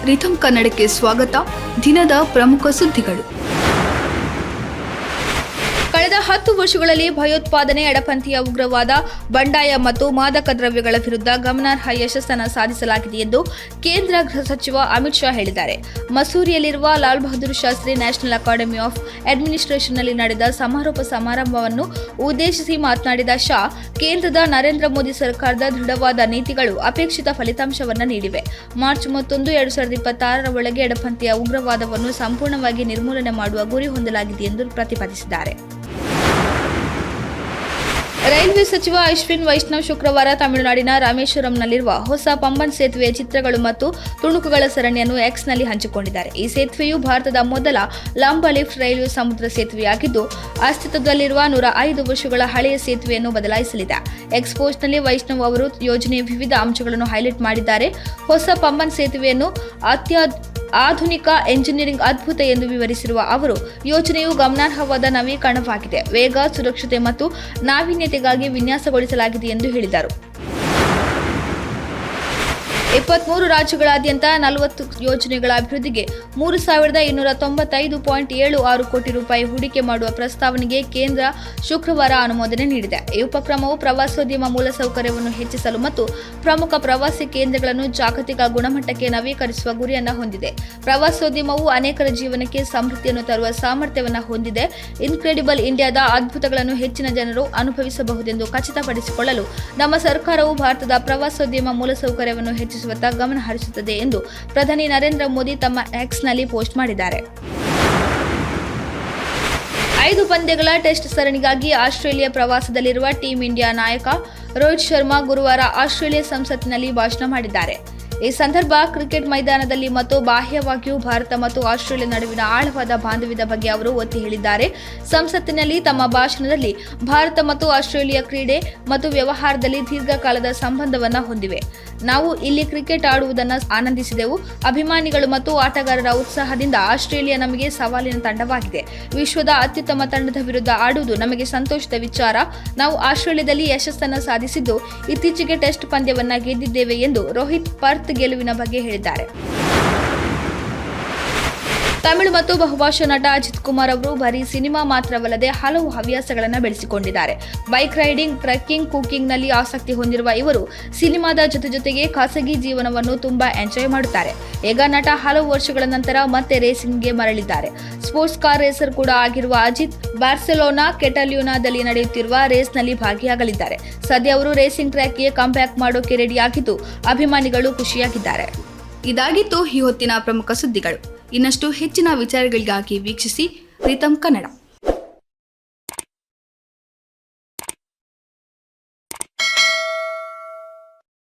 ರಿಥಮ್ ಕನ್ನಡಕ್ಕೆ ಸ್ವಾಗತ. ದಿನದ ಪ್ರಮುಖ ಸುದ್ದಿಗಳು. ಕಳೆದ 10 ವರ್ಷಗಳಲ್ಲಿ ಭಯೋತ್ಪಾದನೆ, ಎಡಪಂಥೀಯ ಉಗ್ರವಾದ, ಬಂಡಾಯ ಮತ್ತು ಮಾದಕ ದ್ರವ್ಯಗಳ ವಿರುದ್ಧ ಗಮನಾರ್ಹ ಯಶಸ್ಸನ್ನು ಸಾಧಿಸಲಾಗಿದೆ ಎಂದು ಕೇಂದ್ರ ಗೃಹ ಸಚಿವ ಅಮಿತ್ ಶಾ ಹೇಳಿದ್ದಾರೆ. ಮಸೂರಿಯಲ್ಲಿರುವ Lal Bahadur Shastri national academy of ಅಡ್ಮಿನಿಸ್ಟ್ರೇಷನ್ನಲ್ಲಿ ನಡೆದ ಸಮಾರೋಪ ಸಮಾರಂಭವನ್ನು ಉದ್ದೇಶಿಸಿ ಮಾತನಾಡಿದ ಶಾ, ಕೇಂದ್ರದ ನರೇಂದ್ರ ಮೋದಿ ಸರ್ಕಾರದ ದೃಢವಾದ ನೀತಿಗಳು ಅಪೇಕ್ಷಿತ ಫಲಿತಾಂಶವನ್ನು ನೀಡಿವೆ. ಮಾರ್ಚ್ 31, 2026 ಒಳಗೆ ಎಡಪಂಥೀಯ ಉಗ್ರವಾದವನ್ನು ಸಂಪೂರ್ಣವಾಗಿ ನಿರ್ಮೂಲನೆ ಮಾಡುವ ಗುರಿ ಹೊಂದಲಾಗಿದೆ ಎಂದು ಪ್ರತಿಪಾದಿಸಿದ್ದಾರೆ. ರೈಲ್ವೆ ಸಚಿವ ಅಶ್ವಿನ್ ವೈಷ್ಣವ್ ಶುಕ್ರವಾರ ತಮಿಳುನಾಡಿನ ರಾಮೇಶ್ವರಂನಲ್ಲಿರುವ ಹೊಸ ಪಂಬನ್ ಸೇತುವೆಯ ಚಿತ್ರಗಳು ಮತ್ತು ತುಣುಕುಗಳ ಸರಣಿಯನ್ನು ಎಕ್ಸ್ನಲ್ಲಿ ಹಂಚಿಕೊಂಡಿದ್ದಾರೆ. ಈ ಸೇತುವೆಯು ಭಾರತದ ಮೊದಲ ಲಂಬ ಲಿಫ್ಟ್ ರೈಲ್ವೆ ಸಮುದ್ರ ಸೇತುವೆಯಾಗಿದ್ದು, ಅಸ್ತಿತ್ವದಲ್ಲಿರುವ 105 ವರ್ಷಗಳ ಹಳೆಯ ಸೇತುವೆಯನ್ನು ಬದಲಾಯಿಸಲಿದೆ. ಎಕ್ಸ್ ಪೋಸ್ಟ್ನಲ್ಲಿ ವೈಷ್ಣವ್ ಅವರು ಯೋಜನೆಯ ವಿವಿಧ ಅಂಶಗಳನ್ನು ಹೈಲೈಟ್ ಮಾಡಿದ್ದಾರೆ. ಹೊಸ ಪಂಬನ್ ಸೇತುವೆಯನ್ನು ಆಧುನಿಕ ಎಂಜಿನಿಯರಿಂಗ್ ಅದ್ಭುತ ಎಂದು ವಿವರಿಸಿರುವ ಅವರು, ಯೋಜನೆಯು ಗಮನಾರ್ಹವಾದ ನವೀಕರಣವಾಗಿದೆ, ವೇಗ, ಸುರಕ್ಷತೆ ಮತ್ತು ನಾವೀನ್ಯತೆಗಾಗಿ ವಿನ್ಯಾಸಗೊಳಿಸಲಾಗಿದೆ ಎಂದು ಹೇಳಿದರು. 23 ರಾಜ್ಯಗಳಾದ್ಯಂತ 40 ಯೋಜನೆಗಳ ಅಭಿವೃದ್ಧಿಗೆ 3,295.76 ಕೋಟಿ ರೂಪಾಯಿ ಹೂಡಿಕೆ ಮಾಡುವ ಪ್ರಸ್ತಾವನೆಗೆ ಕೇಂದ್ರ ಶುಕ್ರವಾರ ಅನುಮೋದನೆ ನೀಡಿದೆ. ಈ ಉಪಕ್ರಮವು ಪ್ರವಾಸೋದ್ಯಮ ಮೂಲಸೌಕರ್ಯವನ್ನು ಹೆಚ್ಚಿಸಲು ಮತ್ತು ಪ್ರಮುಖ ಪ್ರವಾಸಿ ಕೇಂದ್ರಗಳನ್ನು ಜಾಗತಿಕ ಗುಣಮಟ್ಟಕ್ಕೆ ನವೀಕರಿಸುವ ಗುರಿಯನ್ನು ಹೊಂದಿದೆ. ಪ್ರವಾಸೋದ್ಯಮವು ಅನೇಕರ ಜೀವನಕ್ಕೆ ಸಮೃದ್ಧಿಯನ್ನು ತರುವ ಸಾಮರ್ಥ್ಯವನ್ನು ಹೊಂದಿದೆ. ಇನ್ಕ್ರೆಡಿಬಲ್ ಇಂಡಿಯಾದ ಅದ್ಭುತಗಳನ್ನು ಹೆಚ್ಚಿನ ಜನರು ಅನುಭವಿಸಬಹುದೆಂದು ಖಚಿತಪಡಿಸಿಕೊಳ್ಳಲು ನಮ್ಮ ಸರ್ಕಾರವು ಭಾರತದ ಪ್ರವಾಸೋದ್ಯಮ ಮೂಲಸೌಕರ್ಯವನ್ನು ಹೆಚ್ಚಿಸುವ ಗಮನ ಹರಿಸುತ್ತದೆ ಎಂದು ಪ್ರಧಾನಿ ನರೇಂದ್ರ ಮೋದಿ ತಮ್ಮ ಎಕ್ಸ್ನಲ್ಲಿ ಪೋಸ್ಟ್ ಮಾಡಿದ್ದಾರೆ. 5 ಪಂದ್ಯಗಳ ಟೆಸ್ಟ್ ಸರಣಿಗಾಗಿ ಆಸ್ಟ್ರೇಲಿಯಾ ಪ್ರವಾಸದಲ್ಲಿರುವ ಟೀಂ ಇಂಡಿಯಾ ನಾಯಕ ರೋಹಿತ್ ಶರ್ಮಾ ಗುರುವಾರ ಆಸ್ಟ್ರೇಲಿಯಾ ಸಂಸತ್ತಿನಲ್ಲಿ ಭಾಷಣ ಮಾಡಿದ್ದಾರೆ. ಈ ಸಂದರ್ಭ ಕ್ರಿಕೆಟ್ ಮೈದಾನದಲ್ಲಿ ಮತ್ತು ಬಾಹ್ಯವಾಗಿಯೂ ಭಾರತ ಮತ್ತು ಆಸ್ಟ್ರೇಲಿಯಾ ನಡುವಿನ ಆಳವಾದ ಬಾಂಧವ್ಯದ ಬಗ್ಗೆ ಅವರು ಒತ್ತಿ ಹೇಳಿದ್ದಾರೆ. ಸಂಸತ್ತಿನಲ್ಲಿ ತಮ್ಮ ಭಾಷಣದಲ್ಲಿ ಭಾರತ ಮತ್ತು ಆಸ್ಟ್ರೇಲಿಯಾ ಕ್ರೀಡೆ ಮತ್ತು ವ್ಯವಹಾರದಲ್ಲಿ ದೀರ್ಘಕಾಲದ ಸಂಬಂಧವನ್ನು ಹೊಂದಿವೆ. ನಾವು ಇಲ್ಲಿ ಕ್ರಿಕೆಟ್ ಆಡುವುದನ್ನು ಆನಂದಿಸಿದೆವು. ಅಭಿಮಾನಿಗಳು ಮತ್ತು ಆಟಗಾರರ ಉತ್ಸಾಹದಿಂದ ಆಸ್ಟ್ರೇಲಿಯಾ ನಮಗೆ ಸವಾಲಿನ ತಂಡವಾಗಿದೆ. ವಿಶ್ವದ ಅತ್ಯುತ್ತಮ ತಂಡದ ವಿರುದ್ಧ ಆಡುವುದು ನಮಗೆ ಸಂತೋಷದ ವಿಚಾರ. ನಾವು ಆಸ್ಟ್ರೇಲಿಯಾದಲ್ಲಿ ಯಶಸ್ಸನ್ನು ಸಾಧಿಸಿದ್ದು, ಇತ್ತೀಚೆಗೆ ಟೆಸ್ಟ್ ಪಂದ್ಯವನ್ನು ಗೆದ್ದಿದ್ದೇವೆ ಎಂದು ರೋಹಿತ್ ಪರ್ತ್ ಗೆಲುವಿನ ಬಗ್ಗೆ ಹೇಳಿದ್ದಾರೆ. ತಮಿಳು ಮತ್ತು ಬಹುಭಾಷಾ ನಟ ಅಜಿತ್ ಕುಮಾರ್ ಅವರು ಬರೀ ಸಿನಿಮಾ ಮಾತ್ರವಲ್ಲದೆ ಹಲವು ಹವ್ಯಾಸಗಳನ್ನು ಬೆಳೆಸಿಕೊಂಡಿದ್ದಾರೆ. ಬೈಕ್ ರೈಡಿಂಗ್, ಟ್ರೆಕ್ಕಿಂಗ್, ಕುಕಿಂಗ್ನಲ್ಲಿ ಆಸಕ್ತಿ ಹೊಂದಿರುವ ಇವರು ಸಿನಿಮಾದ ಜೊತೆಗೆ ಖಾಸಗಿ ಜೀವನವನ್ನು ತುಂಬಾ ಎಂಜಾಯ್ ಮಾಡುತ್ತಾರೆ. ಈಗ ನಟ ಹಲವು ವರ್ಷಗಳ ನಂತರ ಮತ್ತೆ ರೇಸಿಂಗ್ಗೆ ಮರಳಿದ್ದಾರೆ. ಸ್ಪೋರ್ಟ್ಸ್ ಕಾರ್ ರೇಸರ್ ಕೂಡ ಆಗಿರುವ ಅಜಿತ್ ಬಾರ್ಸೆಲೋನಾ ಕೆಟಲ್ಯೂನಾದಲ್ಲಿ ನಡೆಯುತ್ತಿರುವ ರೇಸ್ನಲ್ಲಿ ಭಾಗಿಯಾಗಲಿದ್ದಾರೆ. ಸದ್ಯ ಅವರು ರೇಸಿಂಗ್ ಟ್ರ್ಯಾಕ್ಗೆ ಕಂಬ್ಯಾಕ್ ಮಾಡೋಕೆ ರೆಡಿಯಾಗಿದ್ದು, ಅಭಿಮಾನಿಗಳು ಖುಷಿಯಾಗಿದ್ದಾರೆ. ಇದಾಗಿತ್ತು ಈ ಹೊತ್ತಿನ ಪ್ರಮುಖ ಸುದ್ದಿಗಳು. ಇನ್ನಷ್ಟು ಹೆಚ್ಚಿನ ವಿಚಾರಗಳಿಗಾಗಿ ವೀಕ್ಷಿಸಿ ರಿಥಮ್ ಕನ್ನಡ.